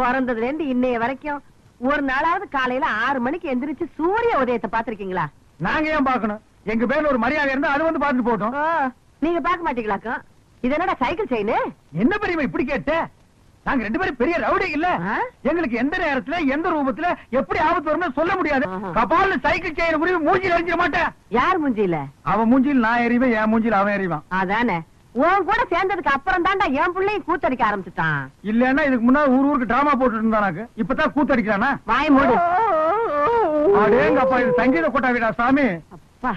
பிறந்ததுல இருந்து இன்னைய வரைக்கும் ஒரு நாளாவது காலையில 6 மணிக்கு எந்திரிச்சு சூரிய உதயத்தை பாத்திருக்கீங்களா? நாங்க ஏன் பாக்கணும்? எங்க பேர்ல ஒரு மரியாதை இருந்தா அது வந்து பாத்துட்டு போட்டோம். நீங்க பாக்க மாட்டீங்களாக்கும்? இது என்னடா சைக்கிள் செயின்? என்ன பெரியமா இப்படி கேட்ட? நாங்க 2 பேரும் பெரிய ரவுடி இல்ல. எங்களுக்கு எந்த நேரத்துல எந்த ரூபத்துல எப்படி ஆபத்து வரும்னு சொல்ல முடியாது. கபால்ல சைக்கிள் செயின் உருவி மூஞ்சில அடிச்சிட மாட்டேன். யார் மூஞ்சில? அவன் மூஞ்சில நான் எறிவேன், என் மூஞ்சில அவன் எறிவான். அதானே. உன் கூட சேர்ந்ததுக்கு அப்புறம் தான்டா என் பிள்ளையும் கூத்தடிக்க ஆரம்பிச்சுட்டான். இல்லன்னா இதுக்கு முன்னாடி ஊருக்கு டிராமா போட்டுட்டு இருந்தானாக்கு. இப்பதான் கூத்தடிக்கிறானா? வாய் மூடு. அடேங்கப்பா, இது சங்கீத கொட்டாவிடா சாமி. அப்பா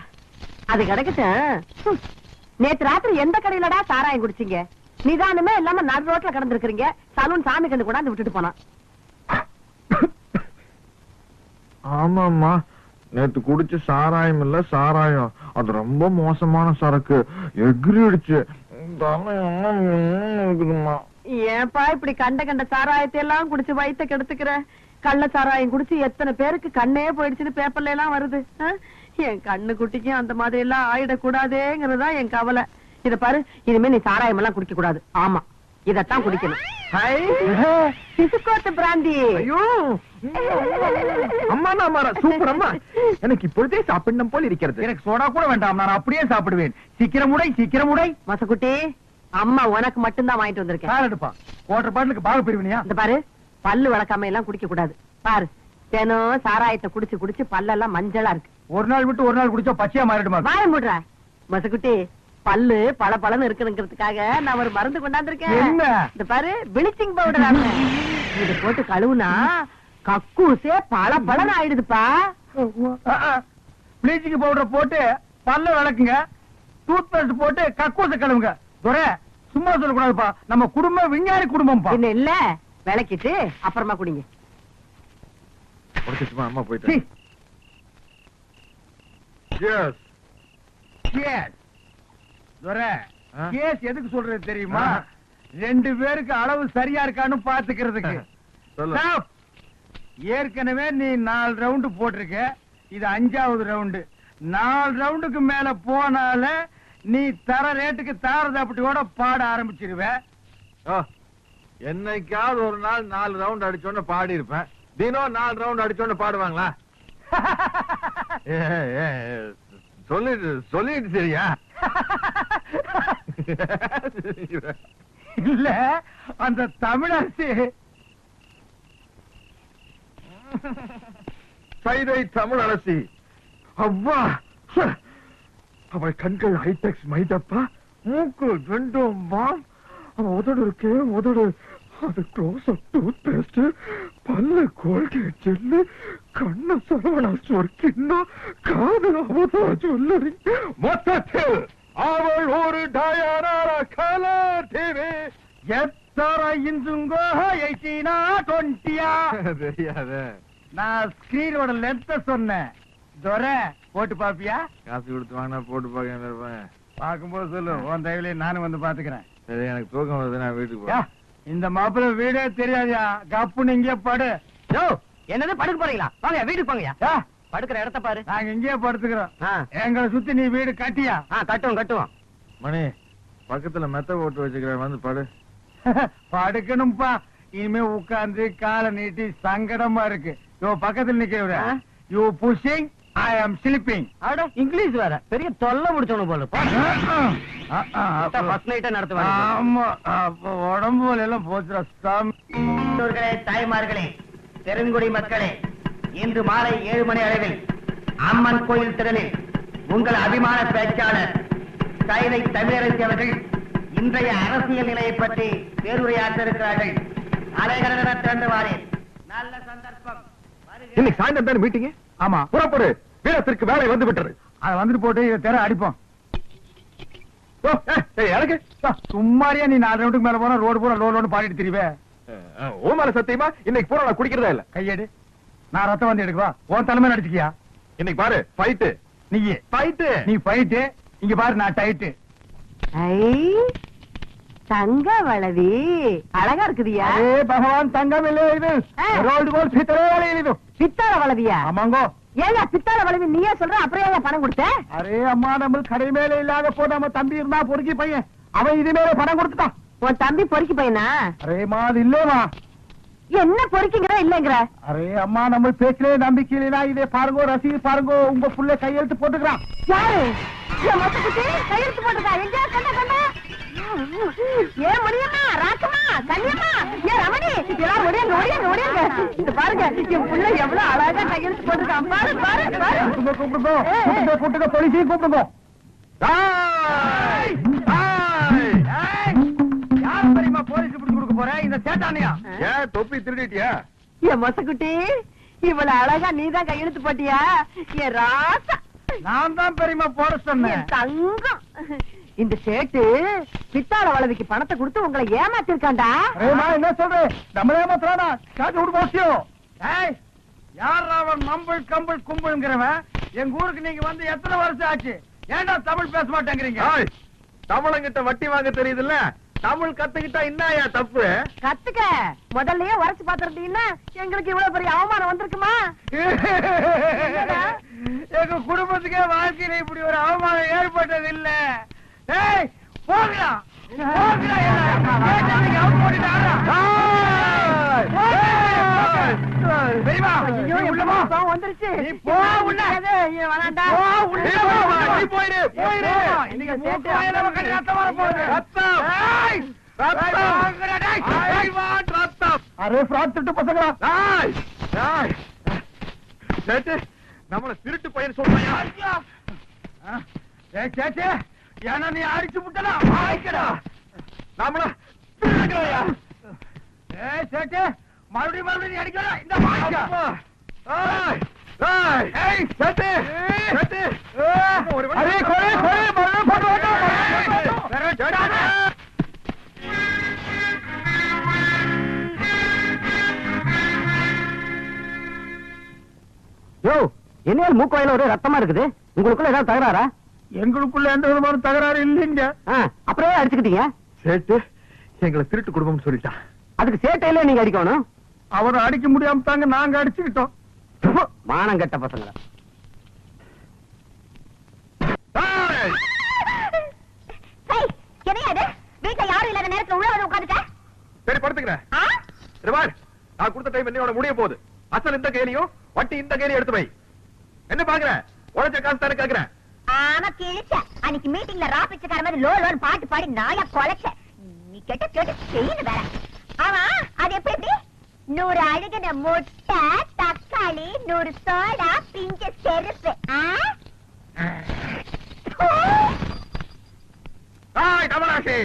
அது கிடக்கட்டும். நேத்து ராத்திரி எந்த கடையிலடா சாராயம் குடிச்சீங்க? நிதானமே இல்லாம நடு ரோட்ல கடந்திருக்கீங்க. சலூன் சாமி கண்டு கொண்டாந்து விட்டுட்டு போனான். ஆமாமா, நேத்து குடிச்ச சாராயம் இல்ல சாராயம், அது ரொம்ப மோசமான சரக்கு, எகிரிடுச்சு. ஏன்பா இப்படி கண்ட சாராயத்தை எல்லாம் குடிச்சு வயித்த கெடுத்துக்கிற? கள்ள சாராயம் குடிச்சு எத்தனை பேருக்கு கண்ணே போயிடுச்சுன்னு பேப்பர்ல எல்லாம் வருது. என் கண்ணு குட்டிக்கும் அந்த மாதிரி எல்லாம் ஆயிடக்கூடாதேங்கிறதா என் கவலை. இத பாரு, இனிமே நீ சாராயம் எல்லாம் குடிக்க கூடாது. ஆமா, இதத்தான் குடிக்கணும். சிசுக்கோத்து பிராந்தி. அம்மா சூப்பர் அம்மா, எனக்கு இப்பொழுதே சாப்பிடணும் போல் இருக்கிறது. எனக்கு சோடா கூட வேண்டாம், நான் அப்படியே சாப்பிடுவேன். சீக்கிரம் உடை. மசக்குட்டி, அம்மா உனக்கு மட்டும்தான் வாங்கிட்டு வந்திருக்கேன். எடுப்பா, வாட்டர் பாட்டிலுக்கு பாக பிரிவினியா? இந்த பாரு, பல்லு விளக்காம எல்லாம் குடிக்க கூடாது. பாரு, தினம் சாராயத்தை குடிச்சு குடிச்சு பல்லெல்லாம் மஞ்சளா இருக்கு. ஒரு நாள் விட்டு ஒரு நாள் குடிச்சா பச்சையா மாறிடுமா? வாய மூடுற மசக்குட்டி. பல்லு பளபளன்னு இருக்குங்கிறதுக்காக நான் ஒரு மருந்து கொண்டாந்துருக்கேன். இந்த பாரு, பிளீச்சிங் பவுடர். இது போட்டு கழுவுனா கக்கூசே பளபளன்னு ஆயிடுதுப்பா. பிளீச்சிங் பவுடர் போட்டு பல்ல விளக்குங்க, டூத் பேஸ்ட் போட்டு கக்கூச கழுவுங்க. சும்மா சொல்லக்கூடாதுப்பா, நம்ம குடும்பம் விஞ்ஞானி குடும்பம். என்ன இல்ல, விளக்கிட்டு அப்புறமா குடிங்க. அம்மா போயிட்டு. கேஸ் எதுக்கு சொல்றது தெரியுமா? 2 பேருக்கு அளவு சரியா இருக்கான்னு பாத்துக்கிறதுக்கு. ஏற்கனவே நீ 4 ரவுண்டு போட்டிருக்க, இது 5வது ரவுண்டு. 4 ரவுண்டுக்கு மேல போனால நீ தர ரேட்டுக்கு தாரதாப்பட்டியோட பாட ஆரம்பிச்சிருவ. என்னைக்காவது ஒரு நாள் 4 ரவுண்ட் அடிச்சோன்னு பாடி இருப்பேன். தினம் 4 ரவுண்ட் அடிச்சோன்னு பாடுவாங்களா? சொல்லிட்டு சரியா? இல்ல, அந்த தமிழரசி சைதை தமிழரசி. அவ்வா, அவள் கண்கள் ஹைடெக்ஸ் மைதப்பா, மூக்கு 2 மாம், அவன் உதடு இருக்கே உதடு, அது க்ளோஸ் அப் டூத் பேஸ்ட், பல்லு கோல்கேட் ஜெல்லு, கண்ண சரவணா சொர்க்கின்னா, காது அவதா ஜுவல்லரி. மொத்தத்தில் அவள் ஒரு டயானாரா கலர் டிவி. எத்தனை இன்சுங்கோ 18 20 தெரியாத. நான் ஸ்கிரீனோட லென்த்த சொன்னேன். போட்டு பாப்பியா? காசு கொடுத்து வாங்கினா போட்டு பாக்க. பாக்கும்போது சொல்லு, உன் தயவுலயே நானும் வந்து பாத்துக்கிறேன். சரி, எனக்கு தூக்கம் வருது, நான் வீட்டுக்கு போறேன். இந்த மாப்பிள்ள வீடே தெரியாதியா, கப்புன்னு இங்கே படு. என்னது படுக்க போறீங்களா? வாங்க வீட்டுக்கு போங்கயா. படுக்கிற இடத்த பாரு. நாங்க இங்கேயே படுத்துக்கிறோம். எங்களை சுத்தி நீ வீடு கட்டியா? கட்டுவோம். மணி, பக்கத்துல மெத்த போட்டு வச்சுக்கிறேன், வந்து படு. படுக்கணும்பா. இனிமே உட்கார்ந்து காலை நீட்டி சங்கடமா இருக்கு. பக்கத்துல நிக்க. யூ புஷிங், ஐ ஆம் ஸ்லீப்பிங். இங்கிலீஷ் வேற பெரிய தொல்லை முடிச்சவனு போல. உடம்பு எல்லாம் போச்சுரா. தாய்மார்களே, பெருங்குடி மக்களே, இன்று மாலை 7 மணி அளவில் அம்மன் கோயில் திறனில் உங்கள் அபிமான பேச்சாளர் சைதை தமிழரசி அவர்கள் இன்றைய அரசியல் நிலையை பற்றி பேருரையாற்ற இருக்கிறார்கள். அலைகடன திறந்து வாரேன். நல்ல சந்தர்ப்பம். இன்னைக்கு சாயந்தரம் தானே மீட்டிங்? ஆமா, புறப்படு. வீரத்திற்கு வேலை வந்து விட்டது. அதை வந்துட்டு போட்டு இதை தெர அடிப்போம். எனக்கு சும்மாரியா நீ 4 ரவுண்டுக்கு மேல போனா ரோடு பூரா லோடு பாடிட்டு திரிவே. ஓ மேல சத்தியமா இன்னைக்கு பூரா நான் குடிக்கிறதா இல்ல. கையேடு, நான் ரத்தம் வந்து எடுக்குவா. உன் தலைமை நடிச்சுக்கியா? இன்னைக்கு பாரு, ஃபைட்டு. நீ ஃபைட்டு, நீ ஃபைட்டு. இங்க பாரு, நான் டைட்டு. தங்க வளவி அழகா இருக்குதியா? பகவான் தங்கம் இல்லை, இது ரோல்டு கோல்ட் பித்தளை வளையல். இது பித்தாள வளவியா? ஆமாங்கோ. ஏங்க பித்தாள வளவி நீயே சொல்ற, அப்புறம் ஏன் பணம் கொடுத்த? அரே அம்மா, நம்ம கடை மேல இல்லாத போ. நம்ம தம்பி இருந்தா பொறுக்கி பையன், அவன் இது மேல பணம் கொடுத்துட்டான். உன் தம்பி பொறுக்கி பையனா? அரே மா, அது இல்லேமா. என்ன பொறுக்கிங்கிற இல்லங்கிற? அரே அம்மா, நம்ம பேச்சிலே நம்பிக்கை இல்லைனா இதே பாருங்க, ரசீது பாருங்க, உங்க புள்ள கையெழுத்து போட்டுக்கிறான். யாரு? என் மொத்தத்துக்கு கையெழுத்து போட்டுக்கா? எங்க கண்ண கண்ண? ஏன் முடியுமா? ராக்கமா, கல்யாணமா, ஏன் ரமணி, எல்லாரும் ஒடியாங்க ஒடியாங்க ஒடியாங்க. இது பாருங்க, என் புள்ள எவ்வளவு அழகா கையெழுத்து போட்டுருக்கான். பாரு பாரு பாரு. கூப்பிடுங்க, கூப்பிடுங்க, போலீஸையும் கூப்பிடுங்க. யார் தெரியுமா போலீஸ் பிடிச்சு கொடுக்க போற? இந்த சேட்டானியா? ஏன் தொப்பி திருடிட்டியா? என் மொசக்குட்டி, இவ்வளவு அழகா நீதான் கையெழுத்து போட்டியா? என் ராசா, நான் தான் பெரியமா போட சொன்னேன். என் தங்கம். இந்த சேட்டு பித்தாள வளவிக்கு பணத்தை கொடுத்து உங்களை ஏமாத்திருக்காண்டா. அரேமா, என்ன சொல்றேன்? நம்மளே ஏமாத்துறானா? காட்டு விடு போசியோ. ஏய், யார் அவன் மம்பிள் கம்பிள் கும்பிள்ங்கிறவன்? எங்க ஊருக்கு நீங்க வந்து எத்தனை வருஷம் ஆச்சு? ஏன்டா தமிழ் பேச மாட்டேங்கிறீங்க? ஏய், தமிழங்கிட்ட வட்டி வாங்க தெரியுதுல்ல, தமிழ் கத்துக்கிட்டா என்னயா தப்பு? கத்துக்க. முதல்லயே உரைச்சு பாத்துருந்தீங்கன்னா எங்களுக்கு இவ்வளவு பெரிய அவமானம் வந்திருக்குமா? எங்க குடும்பத்துக்கே வாழ்க்கையில இப்படி ஒரு அவமானம் ஏற்பட்டது இல்ல. ஏய், போகலா போகலா, ஐயோ, எவ்வளவு கோவம் வந்துருச்சு. நீ போ உள்ள. ஏய், வேணாண்டா. போ உள்ள. நீ போயிடு, போயிடு. இன்னைக்கு மூக்கு வாயில உக்காந்து ரத்தம் வர போகுது. ரத்தம். ஏய், ரத்தம். வாங்குடா, டேய். I want ரத்தம். அரே ஃப்ராட் திட்டு பசங்களா. ஏய், ஏய். சேட்டு, நம்மள திருட்டு பையன் சொல்றாயா? ஏய் சேச்சே, ஏன்னா நீ அடிச்சு முட்டடா, வாய்க்கடா. நம்மள திருடுறாயா? ஏய் சேச்சே, மறுபடியும் நீ அடிக்கடா. இந்த வாய்க்கா. ஏய், ஏய், ஏய், சேட்டு, சேட்டு. ஒரு வண்டி. அரே கோலே கோலே, மறுபடியும் போட்டு ஏய், வாடா. யோ, என்ன மூக்கு வாயில ஒரே ரத்தமா இருக்குது? உங்களுக்குள்ள ஏதாவது தகராறா? எங்களுக்குள்ள எந்த விதமான தகராறு இல்லைங்க. அப்புறம் அடிச்சுக்கிட்டீங்க? சேட்டு எங்களை திருட்டு குடும்பம்னு சொல்லிட்டான். அதுக்கு சேட்டையில நீங்க அடிக்கணும். அவரை அடிக்க முடியாம தாங்க நாங்க அடிச்சுக்கிட்டோம். மானம் கெட்ட பசங்கள. ஏய், என்னையாது? வீட்டுல யாரும் இல்லாத நேரத்துல உள்ள வந்து உட்காந்துட்ட? சரி படுத்துக்கிறேன். பார், நான் கொடுத்த டைம் என்னோட முடிய போகுது. அசல் இந்த கையிலையும் வட்டி இந்த கையிலையும் எடுத்து வை. என்ன பாக்குற? உழைச்ச காசு தானே கேக்குறேன். ஆமா, கிழிச்ச. அன்னைக்கு மீட்டிங்ல ரா பிச்சைக்கார மாதிரி லோ லோன் பாட்டு பாடி நாயா கொலைச்ச. நீ கேட்ட கேட்டு செய்யணும் வேற. ஆமா, அது எப்படி? 100 அழுகின முட்டை, தக்காளி, 100 சோடா, பிஞ்ச செருப்பு. ஏய், கமலாஷி,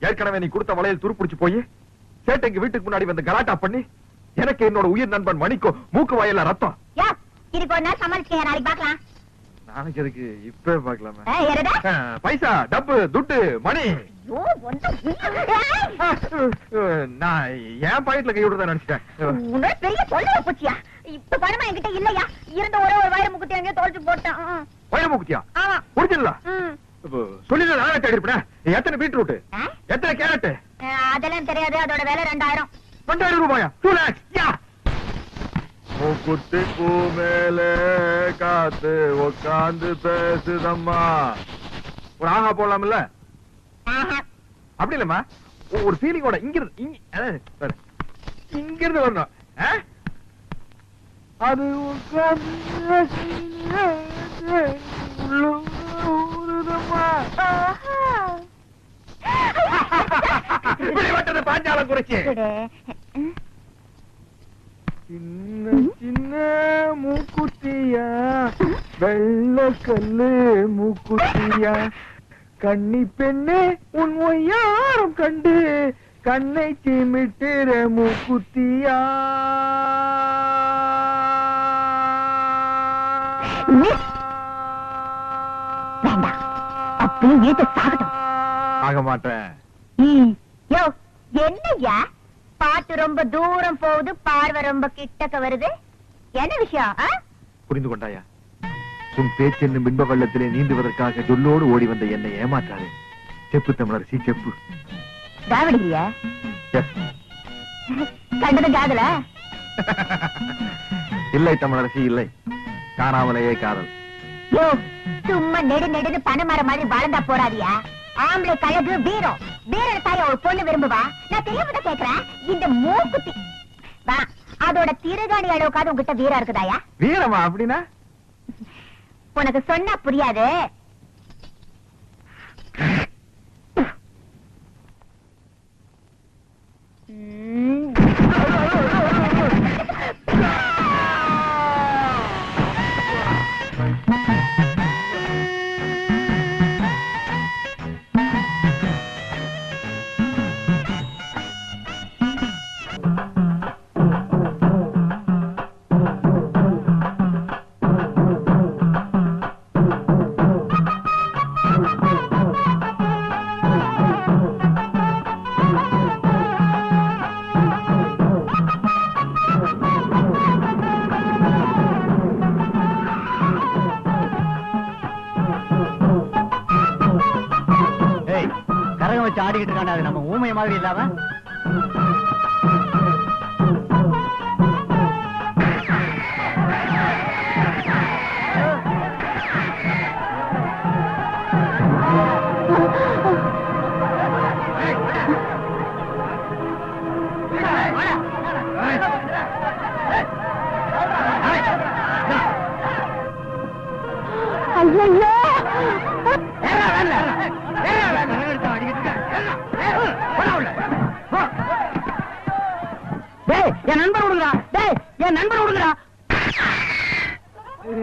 ஏற்கனவே நீ கொடுத்த வளையல் துருப்பிடிச்சு போய் சேட்டைக்கு வீட்டுக்கு முன்னாடி வந்து கலாட்டா பண்ணி எனக்கு என்னோட உயிர் நண்பன் மணிக்கோ மூக்கு வாயில ரத்தம். யா, இதுக்கு ஒரு நாள் சமாளிச்சுக்க, நாளைக்கு பார்க்கலாம். நாளைக்கு எதுக்கு, இப்பவே பாக்கலாமே. எரடா? பைசா, டப்பு, துட்டு, மணி. ஐயோ, நான் என் பாக்கெட்ல கை விடுறதா நினைச்சிட்டேன். உன்னோட பெரிய தொல்லை போச்சியா? இப்ப பணமா என்கிட்ட இல்லையா? இருந்த ஒரே ஒரு வயிறு முக்குத்தி அங்கேயே தொலைச்சு போட்டேன். வயிறு மூக்குத்தியா? ஆமா. ஒரிஜினலா? ம். சொல்லி நானே தேடி இருப்பேன். எத்தனை பீட்ரூட், ஆ? எத்தனை கேரட்? அதெல்லாம் தெரியாது. அதோட விலை 2000. 2000 ரூபாயா? 2 lakhs. யா. மூக்குத்தி பூ மேலே காத்து உட்காந்து பேசுதம்மா. ஒரு ஆஹா போடலாம்ல? ஆஹா. அப்படி இல்லம்மா, ஒரு ஃபீலிங்கோட இங்கிருந்து வரணும். ஆ? அது இப்படி வட்டது பாஞ்சாலம் குறிச்சு. குடு. சின்ன சின்ன மூக்குத்தியா, வெள்ள கல்லு மூக்குத்தியா, கன்னி பெண்ணே உன் ஒய்யாரம் கண்டு கண்ணை சிமிட்டுற மூக்குத்தியா. வேண்டாம், அப்படியே ஏத்து சாகட்டும். ஆக மாட்டேன். யோ, என்னய்யா? பாட்டு ரொம்ப தூரம் போகுது, பார்வை ரொம்ப கிட்டக்க வருது. என்ன விஷயம்? புரிந்து கொண்டாயா? உன் பேச்சு என்னும் பின்ப வெள்ளத்திலே நீந்துவதற்காக சொல்லோடு ஓடி வந்த என்னை ஏமாற்றாரு. செப்பு தமிழரசி, செப்பு. தாவடியா? Yes. கண்டது காதல? இல்லை தமிழரசி, இல்லை. காணாமலேயே காதல். யோ, சும்மா நெடு நெடுன்னு பணமர மாதிரி வளர்ந்தா போறாதியா? ஆம்பளை கழகு வீரம், வீரன் தாய ஒரு பொண்ணு விரும்புவா. நான் தெரியாம கேக்குறேன். இந்த மூக்குத்தி அதோட திருகாணி அளவுக்காவது உங்ககிட்ட வீரம் இருக்குதாயா? வீரமா அப்படின்னா? உனக்கு சொன்னா புரியாது. கரகம் வச்சு ஆடிக்கிட்டு இருக்கானே, அது நம்ம ஊமை மாதிரி இல்லாம. என் நண்பர் விடுங்கடா. டேய், என் நண்பர் விடுங்கடா.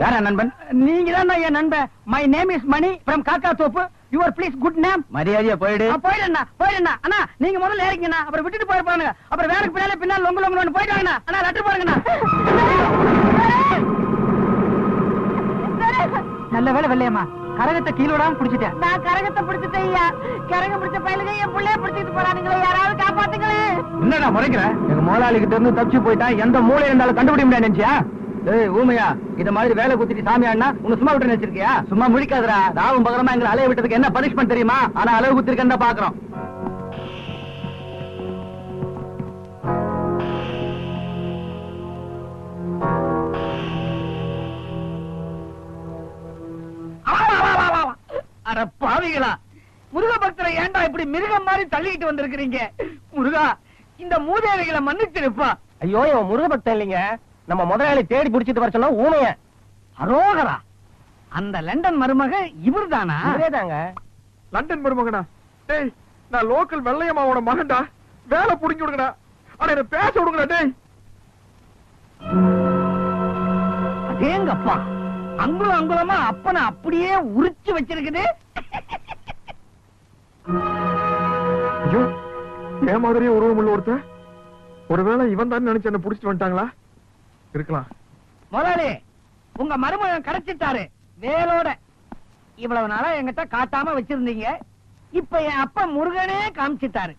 யாரா நண்பன்? நீங்க தான் என் நண்பன். My name is Mani from Kakka Thoppu. Your please good name. மரியாதையா போயிடு. போயிடுண்ணா. அண்ணா நீங்க முதல்ல ஏறிக்கண்ணா, அப்புறம் விட்டுட்டு போயிருப்பானுங்க. அப்புறம் வேலைக்கு பின்னால பின்னால் லொங்கு லொங்கு போயிட்டு வாங்கண்ணா. அண்ணா லெட்டர் பாருங்கண்ணா. நல்ல வேலை வெள்ளையம்மா, கரகத்தை கீழோடாம புடிச்சிட்டேன். நான் கரகத்தை பிடிச்சிட்டேன் ஐயா. கரகம் பிடிச்ச பயிலுங்க என் பிள்ளைய பிடிச்சிட்டு போறானுங்களே, யாராவது காப்பாத்துங்களே. என்னடா முறைக்கிற? எங்க முதலாளி கிட்ட இருந்து தப்பிச்சு போயிட்டான். எந்த மூளை இருந்தாலும் கண்டுபிடிக்க முடியாது நினைச்சியா? ஏய் ஊமையா, இத மாதிரி வேலை குத்திட்டு சாமியாண்ணா உன்னை சும்மா விட்டு நினைச்சிருக்கியா? சும்மா முடிக்காதடா. ராவும் பகரமா எங்களை அலைய விட்டதுக்கு என்ன பனிஷ்மெண்ட் தெரியுமா? ஆனா அளவு குத்திருக்கேன் தான் பாக்குறோம். அட பாவிகளா, முருக பக்தரை ஏன்டா இப்படி மிருகம் மாதிரி தள்ளிட்டு வந்திருக்கிறீங்க? முருகா, இந்த மூதேவிகளை மன்னிச்சிருப்பா. ஐயோ, இவன் முருக பக்தன் இல்லைங்க, நம்ம முதலாளி தேடி பிடிச்சிட்டு வர சொன்னா ஊமைய. அரோகரா, அந்த லண்டன் மருமக இவர்தானா? இதேதாங்க. லண்டன் மருமகனா? டேய், நான் லோக்கல் வெள்ளையம்மாவோட மகன்டா. வேலை புடிங்கி விடுங்கடா. ஆனா என்ன பேச விடுங்கடா. டேய், அதேங்கப்பா, அங்குலம் அங்குலமா அப்பனை அப்படியே உரிச்சு வச்சிருக்குது. ஐயோ, என் மாதிரியே உருவம் உள்ள ஒருத்தன். ஒருவேளை இவன் தான் நினைச்சு என்ன புடிச்சிட்டு வந்துட்டாங்களா? இருக்கலாம். முதலாளி, உங்க மருமகன் கிடைச்சிட்டாரு வேலோட. இவ்வளவு நாளா என்கிட்ட காட்டாம வச்சிருந்தீங்க, இப்ப என் அப்பா முருகனே காமிச்சிட்டாரு.